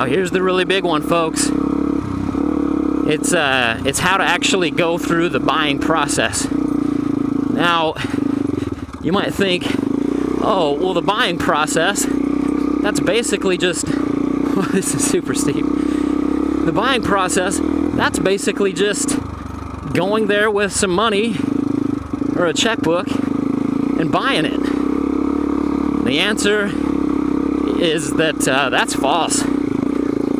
here's the really big one, folks. It's how to actually go through the buying process. Now, you might think, oh, well, the buying process, that's basically just, this is super steep. The buying process, that's basically just going there with some money or a checkbook and buying it. The answer is that that's false.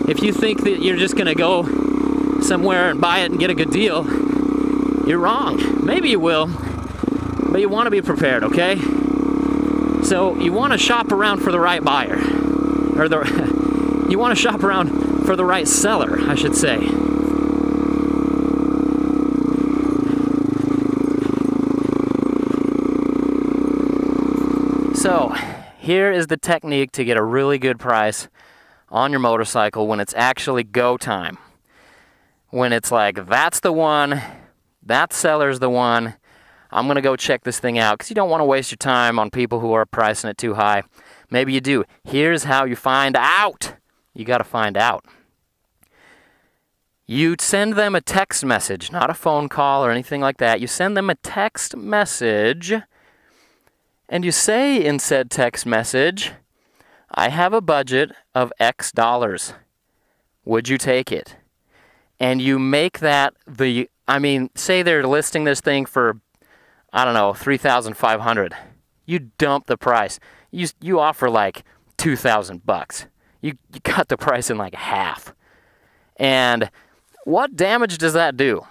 If you think that you're just gonna go somewhere and buy it and get a good deal, you're wrong. Maybe you will, but you want to be prepared, okay? So you want to shop around for the right buyer, or you want to shop around for the right seller, I should say. So here is the technique to get a really good price on your motorcycle when it's actually go time. When it's like, that's the one, that seller's the one, I'm going to go check this thing out, because you don't want to waste your time on people who are pricing it too high. Maybe you do. Here's how you find out. You got to find out. You send them a text message, not a phone call or anything like that. You send them a text message, and you say in said text message, I have a budget of X dollars. Would you take it? And you make that say they're listing this thing for, I don't know, $3,500. You dump the price. You offer like $2,000. You cut the price in like half. And what damage does that do?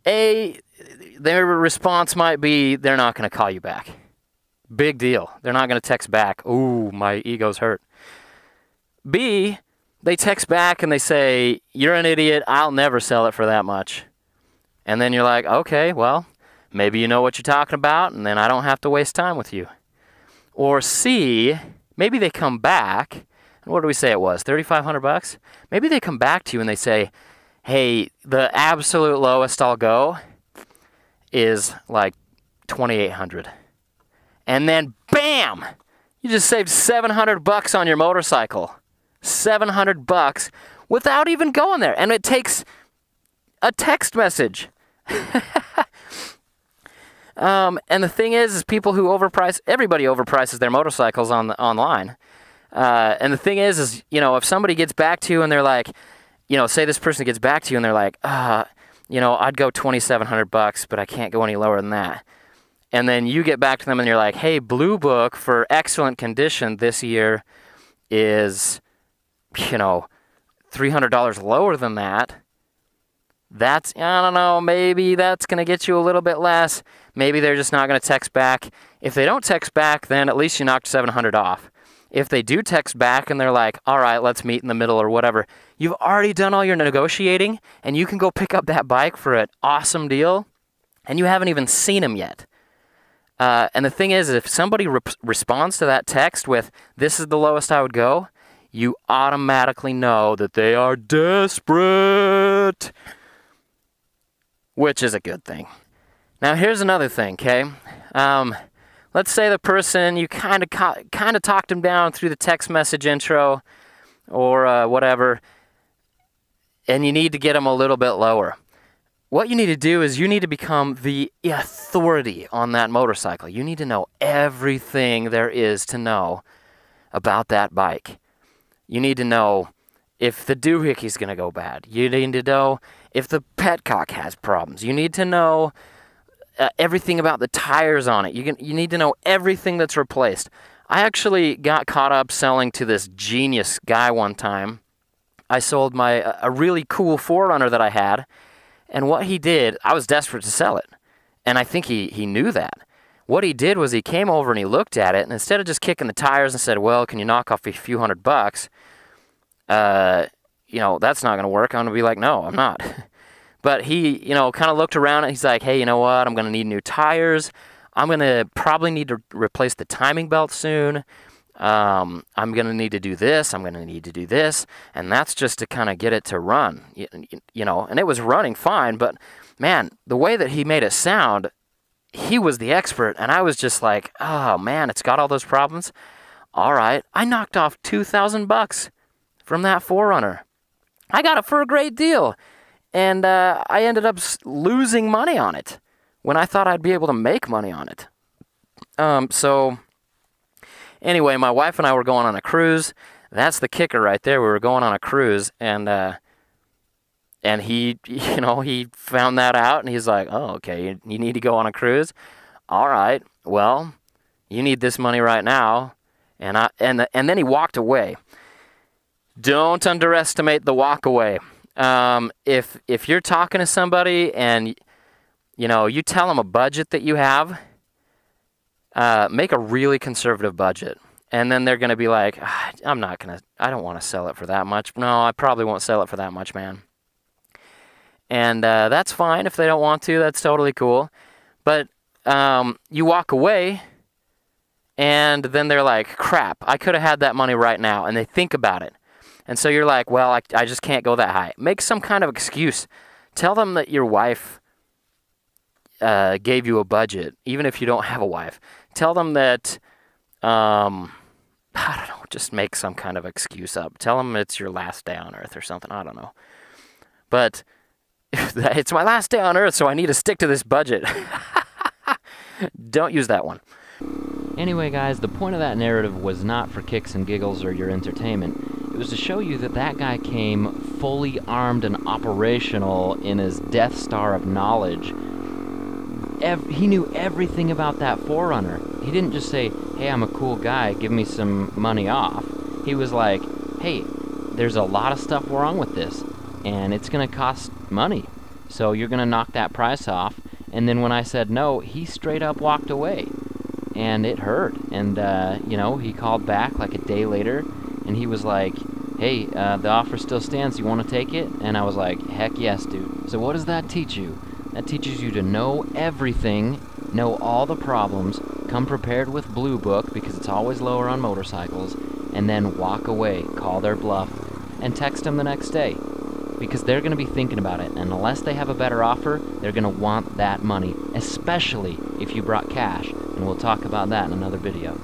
Their response might be they're not going to call you back. Big deal. They're not going to text back. Ooh, my ego's hurt. B, they text back and they say, you're an idiot. I'll never sell it for that much. And then you're like, okay, well, maybe you know what you're talking about, and then I don't have to waste time with you. Or C, maybe they come back, and what do we say it was, $3,500? Maybe they come back to you and they say, hey, the absolute lowest I'll go is like $2,800. And then, bam! You just saved $700 on your motorcycle. $700 without even going there. And it takes a text message. And the thing is people who overprice, everybody overprices their motorcycles online. And the thing is, if somebody gets back to you and they're like, say this person gets back to you and they're like, I'd go $2,700, but I can't go any lower than that. And then you get back to them and you're like, hey, Blue Book for excellent condition this year is, $300 lower than that. That's, I don't know, maybe that's going to get you a little bit less. Maybe they're just not going to text back. If they don't text back, then at least you knocked $700 off. If they do text back and they're like, all right, let's meet in the middle or whatever, you've already done all your negotiating and you can go pick up that bike for an awesome deal and you haven't even seen them yet. And the thing is, if somebody responds to that text with, this is the lowest I would go, you automatically know that they are desperate, which is a good thing. Now, here's another thing, okay? Let's say the person, you kind of talked them down through the text message intro or whatever, and you need to get them a little bit lower. What you need to do is you need to become the authority on that motorcycle. You need to know everything there is to know about that bike. You need to know if the doohickey's going to go bad. You need to know if the petcock has problems. You need to know everything about the tires on it. You need to know everything that's replaced. I actually got caught up selling to this genius guy one time. I sold a really cool 4Runner that I had. And what he did, I was desperate to sell it. And I think he knew that. What he did was he came over and he looked at it, and instead of just kicking the tires and said, well, can you knock off a few $100? That's not going to work. I'm going to be like, no, I'm not. But he, kind of looked around and he's like, hey, you know what? I'm going to need new tires. I'm going to probably need to replace the timing belt soon. I'm going to need to do this. I'm going to need to do this. And that's just to kind of get it to run, and it was running fine. But man, the way that he made it sound, he was the expert. And I was just like, oh man, it's got all those problems. All right. I knocked off $2,000 from that 4Runner. I got it for a great deal. And I ended up losing money on it when I thought I'd be able to make money on it. So anyway, my wife and I were going on a cruise. That's the kicker right there. We were going on a cruise, and he, you know, he found that out, and he's like, oh, okay, you need to go on a cruise? All right, well, you need this money right now. And then he walked away. Don't underestimate the walk away. If you're talking to somebody and, you know, you tell them a budget that you have, make a really conservative budget. And then they're going to be like, I don't want to sell it for that much. No, I probably won't sell it for that much, man. And that's fine if they don't want to. That's totally cool. But you walk away, and then they're like, crap, I could have had that money right now. And they think about it. And so you're like, well, I just can't go that high. Make some kind of excuse. Tell them that your wife gave you a budget, even if you don't have a wife. Tell them that, I don't know, just make some kind of excuse up. Tell them it's your last day on Earth or something. I don't know. But it's my last day on Earth, so I need to stick to this budget. Don't use that one. Anyway, guys, the point of that narrative was not for kicks and giggles or your entertainment. It was to show you that that guy came fully armed and operational in his Death Star of knowledge. He knew everything about that 4Runner. He didn't just say, hey, I'm a cool guy, give me some money off. He was like, hey, there's a lot of stuff wrong with this, and it's going to cost money. So you're going to knock that price off. And then when I said no, he straight up walked away. And it hurt. And, you know, he called back like a day later, and he was like, hey, the offer still stands, you want to take it? And I was like, heck yes, dude. So what does that teach you? That teaches you to know everything, know all the problems, come prepared with Blue Book, because it's always lower on motorcycles, and then walk away, call their bluff, and text them the next day. Because they're going to be thinking about it, and unless they have a better offer, they're going to want that money, especially if you brought cash, and we'll talk about that in another video.